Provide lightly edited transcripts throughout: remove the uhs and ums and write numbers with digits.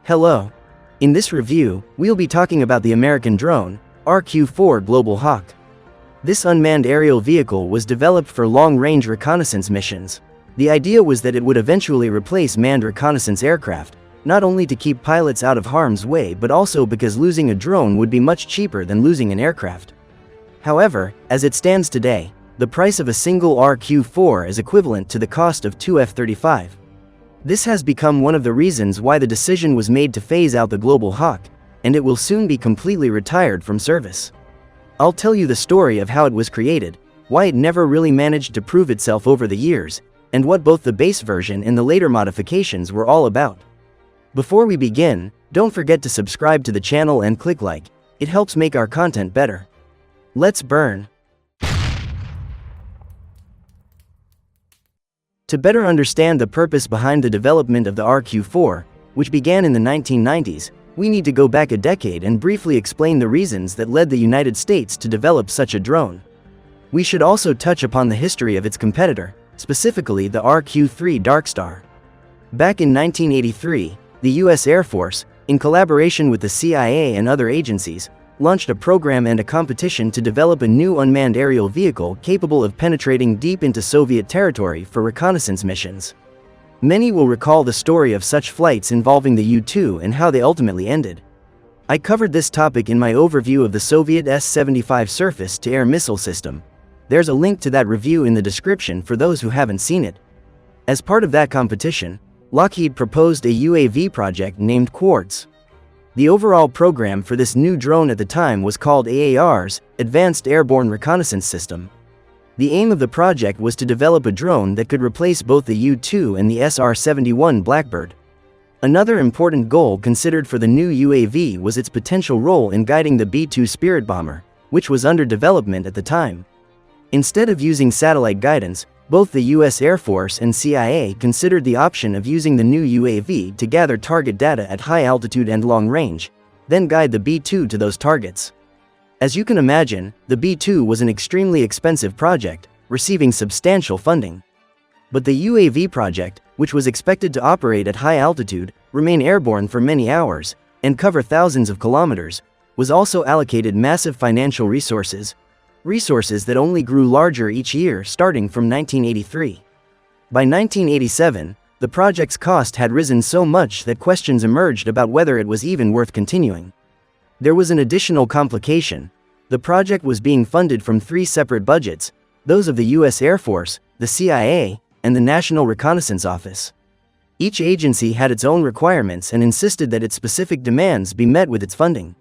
Hello. In this review, we'll be talking about the American drone, RQ-4 Global Hawk. This unmanned aerial vehicle was developed for long-range reconnaissance missions. The idea was that it would eventually replace manned reconnaissance aircraft, not only to keep pilots out of harm's way but also because losing a drone would be much cheaper than losing an aircraft. However, as it stands today, the price of a single RQ-4 is equivalent to the cost of two F-35. This has become one of the reasons why the decision was made to phase out the Global Hawk, and it will soon be completely retired from service. I'll tell you the story of how it was created, why it never really managed to prove itself over the years, and what both the base version and the later modifications were all about. Before we begin, don't forget to subscribe to the channel and click like. It helps make our content better. Let's burn. To better understand the purpose behind the development of the RQ-4, which began in the 1990s, we need to go back a decade and briefly explain the reasons that led the United States to develop such a drone. We should also touch upon the history of its competitor, specifically the RQ-3 Darkstar. Back in 1983, the U.S. Air Force, in collaboration with the CIA and other agencies, launched a program and a competition to develop a new unmanned aerial vehicle capable of penetrating deep into Soviet territory for reconnaissance missions. Many will recall the story of such flights involving the U-2 and how they ultimately ended. I covered this topic in my overview of the Soviet S-75 surface-to-air missile system. There's a link to that review in the description for those who haven't seen it. As part of that competition, Lockheed proposed a UAV project named Quartz. The overall program for this new drone at the time was called AAR's Advanced Airborne Reconnaissance System. The aim of the project was to develop a drone that could replace both the U-2 and the SR-71 Blackbird. Another important goal considered for the new UAV was its potential role in guiding the B-2 Spirit bomber, which was under development at the time. Instead of using satellite guidance, both the U.S. Air Force and CIA considered the option of using the new UAV to gather target data at high altitude and long range, then guide the B-2 to those targets. As you can imagine, the B-2 was an extremely expensive project, receiving substantial funding. But the UAV project, which was expected to operate at high altitude, remain airborne for many hours, and cover thousands of kilometers, was also allocated massive financial resources that only grew larger each year starting from 1983. By 1987, the project's cost had risen so much that questions emerged about whether it was even worth continuing. There was an additional complication. The project was being funded from three separate budgets, those of the U.S. Air Force, the CIA, and the National Reconnaissance Office. Each agency had its own requirements and insisted that its specific demands be met with its funding.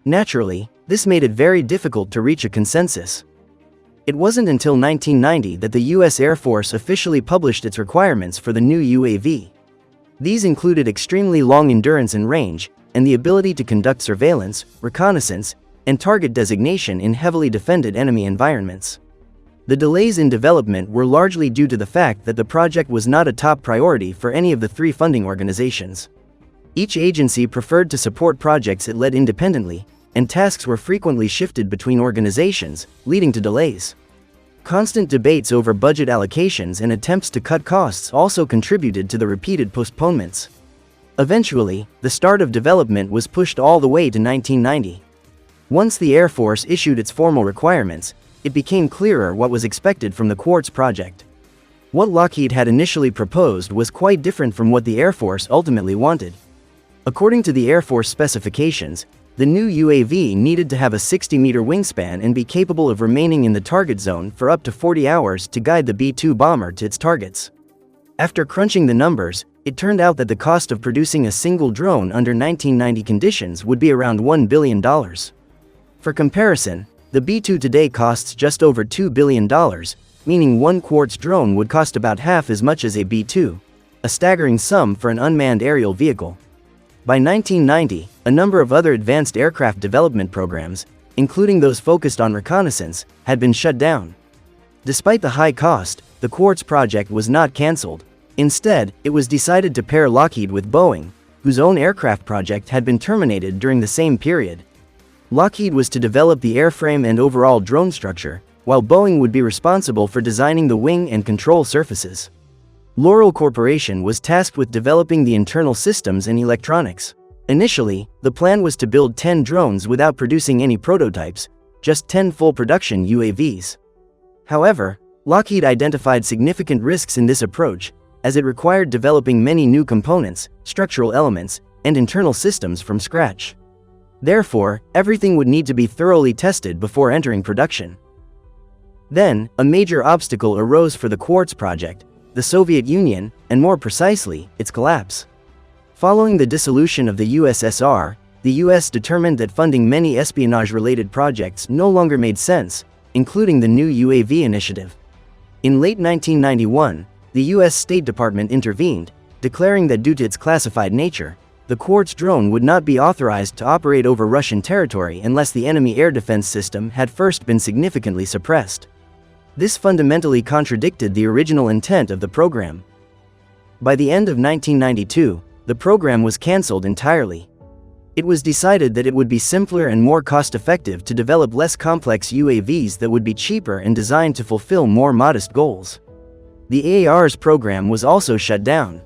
Naturally, this made it very difficult to reach a consensus. It wasn't until 1990 that the U.S. Air Force officially published its requirements for the new UAV. These included extremely long endurance and range, and the ability to conduct surveillance, reconnaissance, and target designation in heavily defended enemy environments. The delays in development were largely due to the fact that the project was not a top priority for any of the three funding organizations. Each agency preferred to support projects it led independently, and tasks were frequently shifted between organizations, leading to delays. Constant debates over budget allocations and attempts to cut costs also contributed to the repeated postponements. Eventually, the start of development was pushed all the way to 1990. Once the Air Force issued its formal requirements, it became clearer what was expected from the Quartz project. What Lockheed had initially proposed was quite different from what the Air Force ultimately wanted. According to the Air Force specifications, the new UAV needed to have a 60-meter wingspan and be capable of remaining in the target zone for up to 40 hours to guide the B-2 bomber to its targets. After crunching the numbers, it turned out that the cost of producing a single drone under 1990 conditions would be around $1 billion. For comparison, the B-2 today costs just over $2 billion, meaning one Quartz drone would cost about half as much as a B-2, a staggering sum for an unmanned aerial vehicle. By 1990, a number of other advanced aircraft development programs, including those focused on reconnaissance, had been shut down. Despite the high cost, the Quartz project was not cancelled. Instead, it was decided to pair Lockheed with Boeing, whose own aircraft project had been terminated during the same period. Lockheed was to develop the airframe and overall drone structure, while Boeing would be responsible for designing the wing and control surfaces. Loral Corporation was tasked with developing the internal systems and electronics. Initially, the plan was to build 10 drones without producing any prototypes, just 10 full production UAVs. However, Lockheed identified significant risks in this approach, as it required developing many new components, structural elements, and internal systems from scratch. Therefore, everything would need to be thoroughly tested before entering production. Then, a major obstacle arose for the Quartz project: the Soviet Union, and more precisely, its collapse. Following the dissolution of the USSR, the US determined that funding many espionage-related projects no longer made sense, including the new UAV initiative. In late 1991, the US State Department intervened, declaring that due to its classified nature, the Quartz drone would not be authorized to operate over Russian territory unless the enemy air defense system had first been significantly suppressed. This fundamentally contradicted the original intent of the program. By the end of 1992, the program was cancelled entirely. It was decided that it would be simpler and more cost-effective to develop less complex UAVs that would be cheaper and designed to fulfill more modest goals. The AAR's program was also shut down.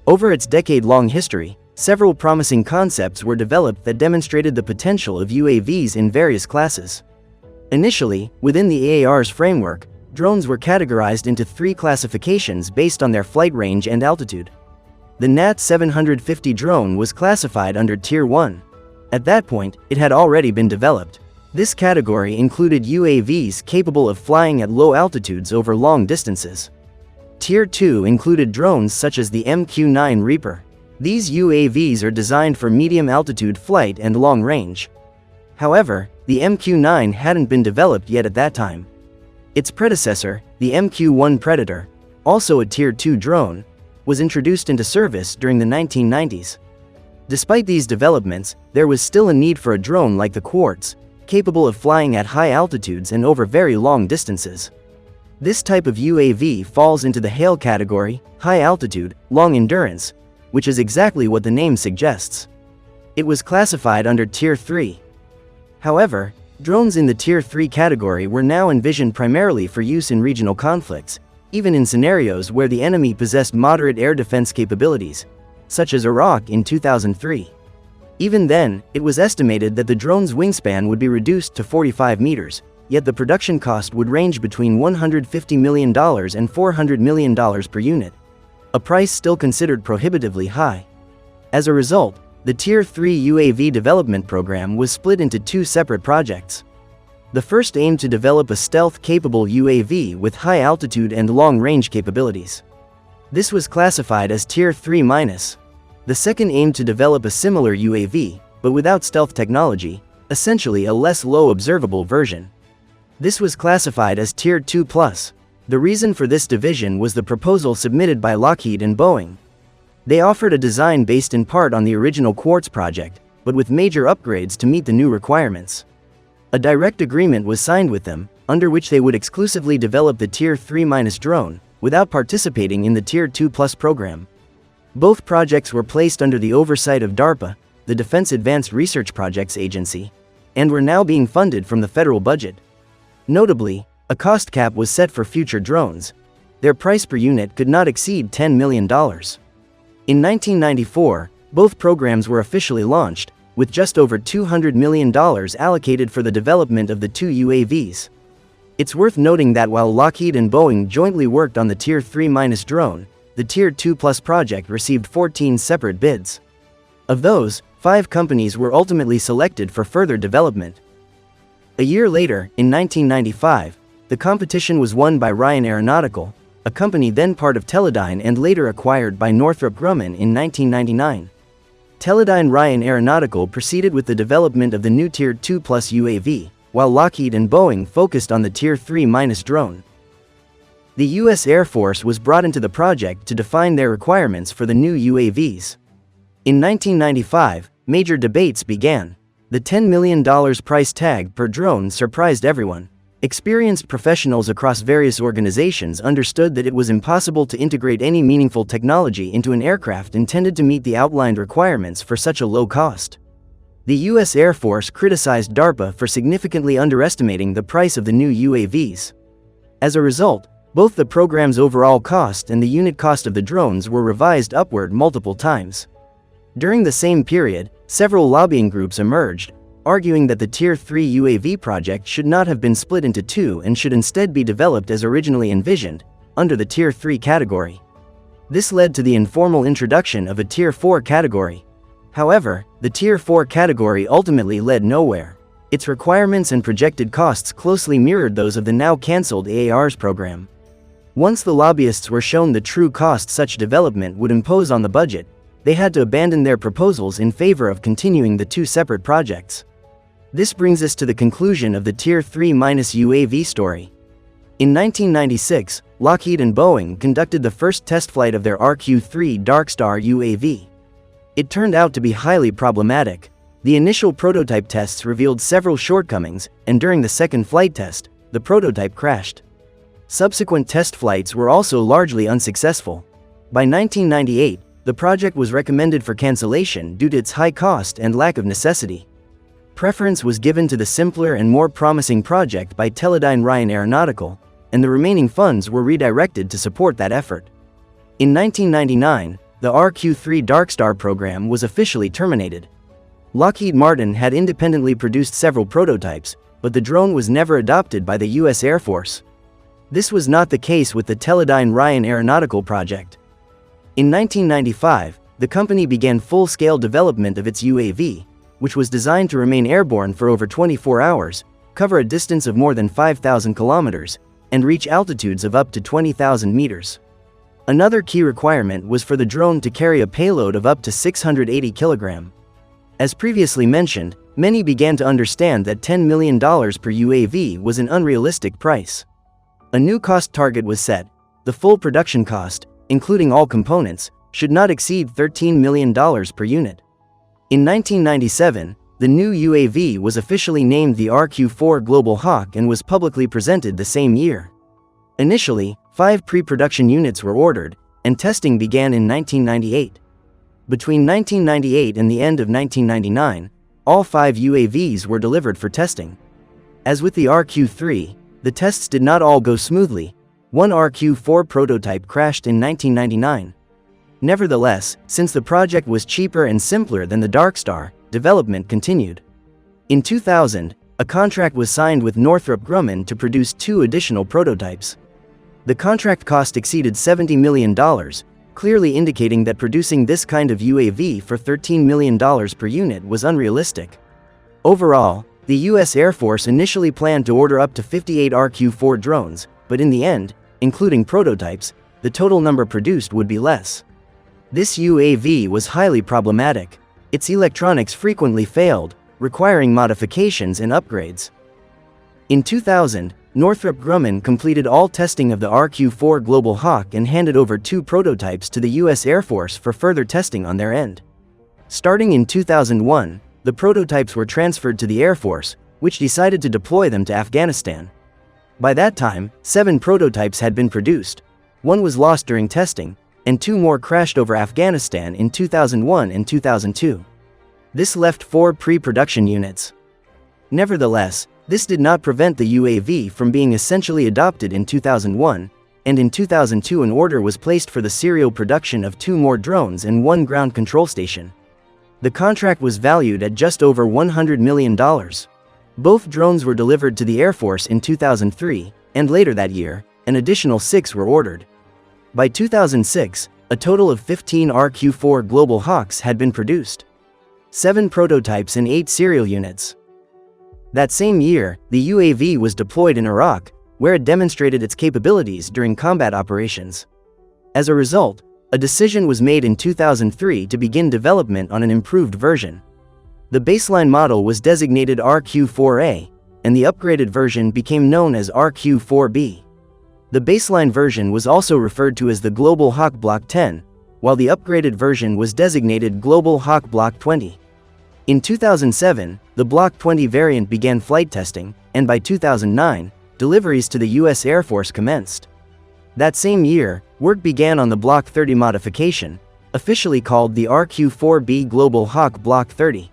Over its decade-long history, several promising concepts were developed that demonstrated the potential of UAVs in various classes. Initially, within the AAR's framework, drones were categorized into 3 classifications based on their flight range and altitude. The Nat 750 drone was classified under Tier 1. At that point, it had already been developed. This category included UAVs capable of flying at low altitudes over long distances. Tier 2 included drones such as the MQ-9 Reaper. These UAVs are designed for medium-altitude flight and long range. However, the MQ-9 hadn't been developed yet at that time. Its predecessor, the MQ-1 Predator, also a Tier 2 drone, was introduced into service during the 1990s. Despite these developments, there was still a need for a drone like the Quartz, capable of flying at high altitudes and over very long distances. This type of UAV falls into the HALE category, high altitude, long endurance, which is exactly what the name suggests. It was classified under Tier 3. However, drones in the Tier 3 category were now envisioned primarily for use in regional conflicts, even in scenarios where the enemy possessed moderate air defense capabilities, such as Iraq in 2003. Even then, it was estimated that the drone's wingspan would be reduced to 45 meters, yet the production cost would range between $150 million and $400 million per unit, a price still considered prohibitively high. As a result, the Tier 3 UAV development program was split into 2 separate projects. The first aimed to develop a stealth-capable UAV with high altitude and long-range capabilities. This was classified as Tier 3-. The second aimed to develop a similar UAV, but without stealth technology, essentially a less low observable version. This was classified as Tier 2+. The reason for this division was the proposal submitted by Lockheed and Boeing. They offered a design based in part on the original Quartz project, but with major upgrades to meet the new requirements. A direct agreement was signed with them, under which they would exclusively develop the Tier 3- drone, without participating in the Tier 2+ program. Both projects were placed under the oversight of DARPA, the Defense Advanced Research Projects Agency, and were now being funded from the federal budget. Notably, a cost cap was set for future drones. Their price per unit could not exceed $10 million. In 1994, both programs were officially launched, with just over $200 million allocated for the development of the 2 UAVs. It's worth noting that while Lockheed and Boeing jointly worked on the Tier 3- drone, the Tier 2+ project received 14 separate bids. Of those, 5 companies were ultimately selected for further development. A year later, in 1995, the competition was won by Ryan Aeronautical, a company then part of Teledyne and later acquired by Northrop Grumman in 1999. Teledyne Ryan Aeronautical proceeded with the development of the new Tier 2+ UAV, while Lockheed and Boeing focused on the Tier 3- drone. The U.S. Air Force was brought into the project to define their requirements for the new UAVs. In 1995, major debates began. The $10 million price tag per drone surprised everyone. Experienced professionals across various organizations understood that it was impossible to integrate any meaningful technology into an aircraft intended to meet the outlined requirements for such a low cost. The U.S. Air Force criticized DARPA for significantly underestimating the price of the new UAVs. As a result, Both the program's overall cost and the unit cost of the drones were revised upward multiple times. During the same period, several lobbying groups emerged, arguing that the Tier 3 UAV project should not have been split into two and should instead be developed as originally envisioned, under the Tier 3 category. This led to the informal introduction of a Tier 4 category. However, the Tier 4 category ultimately led nowhere. Its requirements and projected costs closely mirrored those of the now cancelled AAR's program. Once the lobbyists were shown the true cost such development would impose on the budget, they had to abandon their proposals in favor of continuing the two separate projects. This brings us to the conclusion of the Tier 3- UAV story. In 1996, Lockheed and Boeing conducted the first test flight of their RQ-3 Darkstar UAV. It turned out to be highly problematic. The initial prototype tests revealed several shortcomings, and during the second flight test, the prototype crashed. Subsequent test flights were also largely unsuccessful. By 1998, the project was recommended for cancellation due to its high cost and lack of necessity. Preference was given to the simpler and more promising project by Teledyne Ryan Aeronautical, and the remaining funds were redirected to support that effort. In 1999, the RQ-3 Darkstar program was officially terminated. Lockheed Martin had independently produced several prototypes, but the drone was never adopted by the U.S. Air Force. This was not the case with the Teledyne Ryan Aeronautical project. In 1995, the company began full-scale development of its UAV, which was designed to remain airborne for over 24 hours, cover a distance of more than 5,000 kilometers, and reach altitudes of up to 20,000 meters. Another key requirement was for the drone to carry a payload of up to 680 kilograms. As previously mentioned, many began to understand that $10 million per UAV was an unrealistic price. A new cost target was set. The full production cost, including all components, should not exceed $13 million per unit. In 1997, the new UAV was officially named the RQ-4 Global Hawk and was publicly presented the same year. Initially, 5 pre-production units were ordered, and testing began in 1998. Between 1998 and the end of 1999, all 5 UAVs were delivered for testing. As with the RQ-3, the tests did not all go smoothly. One RQ-4 prototype crashed in 1999. Nevertheless, since the project was cheaper and simpler than the Darkstar, development continued. In 2000, a contract was signed with Northrop Grumman to produce 2 additional prototypes. The contract cost exceeded $70 million, clearly indicating that producing this kind of UAV for $13 million per unit was unrealistic. Overall, the U.S. Air Force initially planned to order up to 58 RQ-4 drones, but in the end, including prototypes, the total number produced would be less. This UAV was highly problematic. Its electronics frequently failed, requiring modifications and upgrades. In 2000, Northrop Grumman completed all testing of the RQ-4 Global Hawk and handed over 2 prototypes to the U.S. Air Force for further testing on their end. Starting in 2001, the prototypes were transferred to the Air Force, which decided to deploy them to Afghanistan. By that time, 7 prototypes had been produced. 1 was lost during testing, and 2 more crashed over Afghanistan in 2001 and 2002. This left 4 pre-production units. Nevertheless, this did not prevent the UAV from being essentially adopted in 2001, and in 2002 an order was placed for the serial production of 2 more drones and 1 ground control station. The contract was valued at just over $100 million. Both drones were delivered to the Air Force in 2003, and later that year, an additional 6 were ordered. By 2006, a total of 15 RQ-4 Global Hawks had been produced. 7 prototypes and 8 serial units. That same year, the UAV was deployed in Iraq, where it demonstrated its capabilities during combat operations. As a result, a decision was made in 2003 to begin development on an improved version. The baseline model was designated RQ-4A, and the upgraded version became known as RQ-4B. The baseline version was also referred to as the Global Hawk Block 10, while the upgraded version was designated Global Hawk Block 20. In 2007, the Block 20 variant began flight testing, and by 2009, deliveries to the U.S. Air Force commenced. That same year, work began on the Block 30 modification, officially called the RQ-4B Global Hawk Block 30.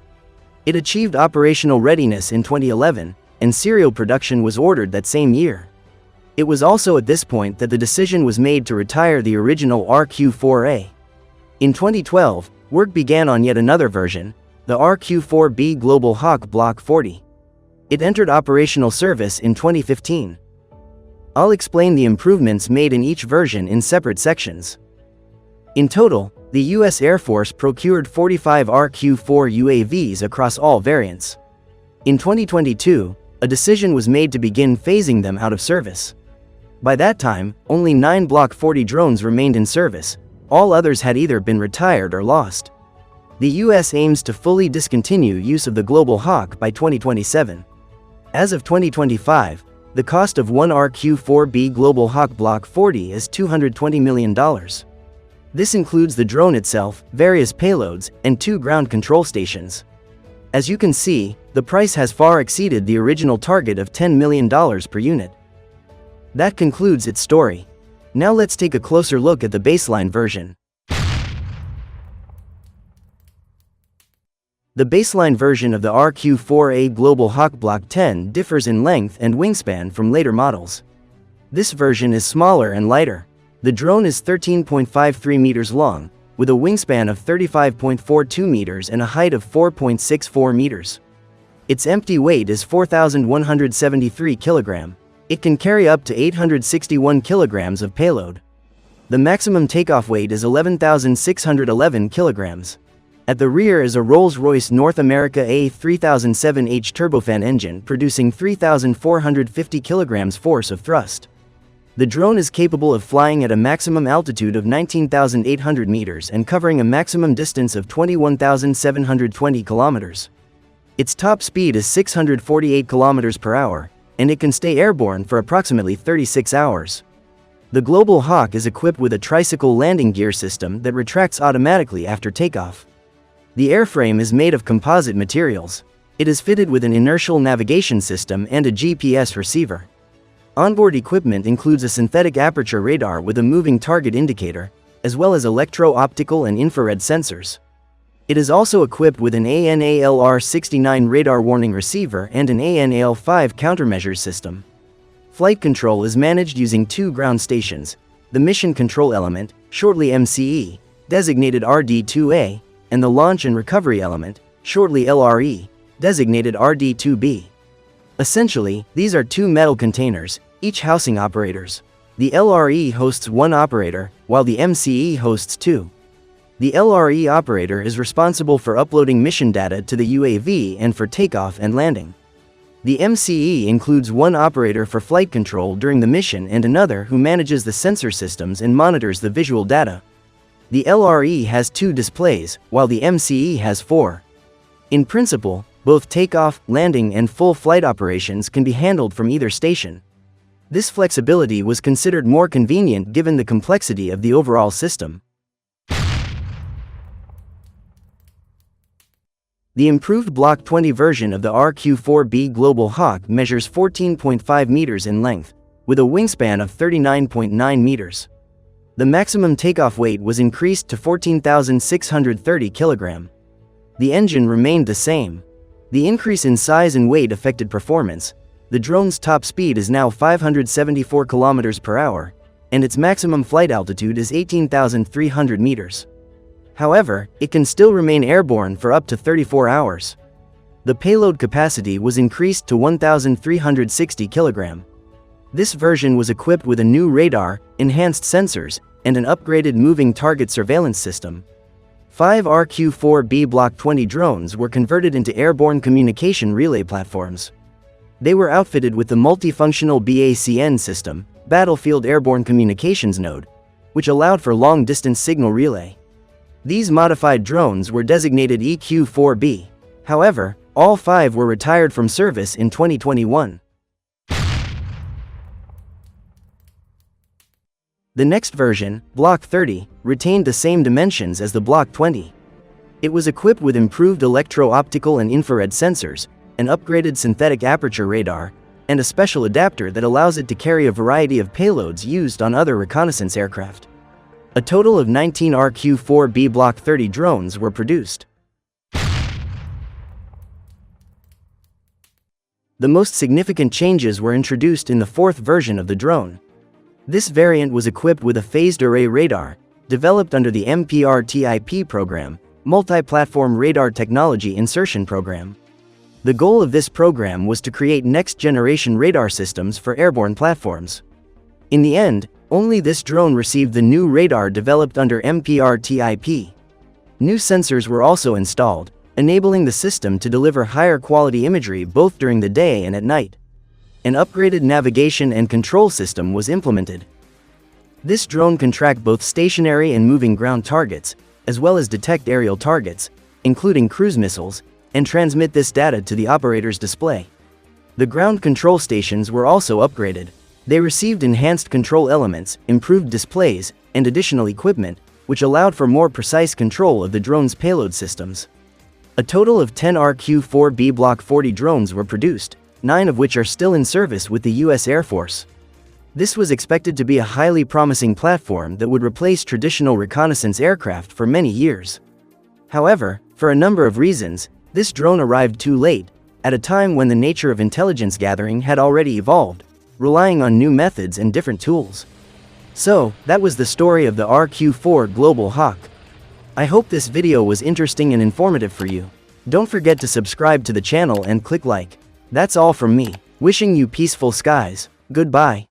It achieved operational readiness in 2011, and serial production was ordered that same year. It was also at this point that the decision was made to retire the original RQ-4A. In 2012, work began on yet another version, the RQ-4B Global Hawk Block 40. It entered operational service in 2015. I'll explain the improvements made in each version in separate sections. In total, the U.S. Air Force procured 45 RQ-4 UAVs across all variants. In 2022, a decision was made to begin phasing them out of service. By that time, only 9 Block 40 drones remained in service. All others had either been retired or lost. The U.S. aims to fully discontinue use of the Global Hawk by 2027. As of 2025, the cost of one RQ-4B Global Hawk Block 40 is $220 million. This includes the drone itself, various payloads, and 2 ground control stations. As you can see, the price has far exceeded the original target of $10 million per unit. That concludes its story. Now let's take a closer look at the baseline version. The baseline version of the RQ-4A Global Hawk Block 10 differs in length and wingspan from later models. This version is smaller and lighter. The drone is 13.53 meters long, with a wingspan of 35.42 meters and a height of 4.64 meters. Its empty weight is 4,173 kilograms. It can carry up to 861 kilograms of payload. The maximum takeoff weight is 11,611 kilograms. At the rear is a Rolls-Royce North America A3007H turbofan engine producing 3,450 kilograms force of thrust. The drone is capable of flying at a maximum altitude of 19,800 meters and covering a maximum distance of 21,720 kilometers. Its top speed is 648 kilometers per hour, and it can stay airborne for approximately 36 hours. The Global Hawk is equipped with a tricycle landing gear system that retracts automatically after takeoff. The airframe is made of composite materials. It is fitted with an inertial navigation system and a GPS receiver. Onboard equipment includes a synthetic aperture radar with a moving target indicator, as well as electro-optical and infrared sensors. It is also equipped with an ANALR-69 radar warning receiver and an ANAL-5 countermeasures system. Flight control is managed using 2 ground stations, the Mission Control Element, shortly MCE, designated RD-2A, and the Launch and Recovery Element, shortly LRE, designated RD-2B. Essentially, these are 2 metal containers, each housing operators. The LRE hosts 1 operator, while the MCE hosts 2. The LRE operator is responsible for uploading mission data to the UAV and for takeoff and landing. The MCE includes 1 operator for flight control during the mission and another who manages the sensor systems and monitors the visual data. The LRE has 2 displays, while the MCE has 4. In principle, both takeoff, landing, and full flight operations can be handled from either station. This flexibility was considered more convenient given the complexity of the overall system. The improved Block 20 version of the RQ-4B Global Hawk measures 14.5 meters in length, with a wingspan of 39.9 meters. The maximum takeoff weight was increased to 14,630 kilograms. The engine remained the same. The increase in size and weight affected performance. The drone's top speed is now 574 kilometers per hour, and its maximum flight altitude is 18,300 meters. However, it can still remain airborne for up to 34 hours. The payload capacity was increased to 1,360 kilograms. This version was equipped with a new radar, enhanced sensors, and an upgraded moving target surveillance system. 5 RQ-4B Block 20 drones were converted into airborne communication relay platforms. They were outfitted with the multifunctional BACN system, Battlefield Airborne Communications Node, which allowed for long-distance signal relay. These modified drones were designated EQ-4B. However, all 5 were retired from service in 2021. The next version, Block 30, retained the same dimensions as the Block 20. It was equipped with improved electro-optical and infrared sensors, an upgraded synthetic aperture radar, and a special adapter that allows it to carry a variety of payloads used on other reconnaissance aircraft. A total of 19 RQ-4B Block 30 drones were produced. The most significant changes were introduced in the fourth version of the drone. This variant was equipped with a phased array radar, developed under the MPRTIP program, Multi-Platform Radar Technology Insertion Program. The goal of this program was to create next-generation radar systems for airborne platforms. In the end, only this drone received the new radar developed under MPRTIP. New sensors were also installed, enabling the system to deliver higher quality imagery both during the day and at night. An upgraded navigation and control system was implemented. This drone can track both stationary and moving ground targets, as well as detect aerial targets, including cruise missiles, and transmit this data to the operator's display. The ground control stations were also upgraded. They received enhanced control elements, improved displays, and additional equipment, which allowed for more precise control of the drone's payload systems. A total of 10 RQ-4B Block 40 drones were produced, 9 of which are still in service with the U.S. Air Force. This was expected to be a highly promising platform that would replace traditional reconnaissance aircraft for many years. However, for a number of reasons, this drone arrived too late, at a time when the nature of intelligence gathering had already evolved, relying on new methods and different tools. So, that was the story of the RQ-4 Global Hawk. I hope this video was interesting and informative for you. Don't forget to subscribe to the channel and click like. That's all from me, wishing you peaceful skies. Goodbye.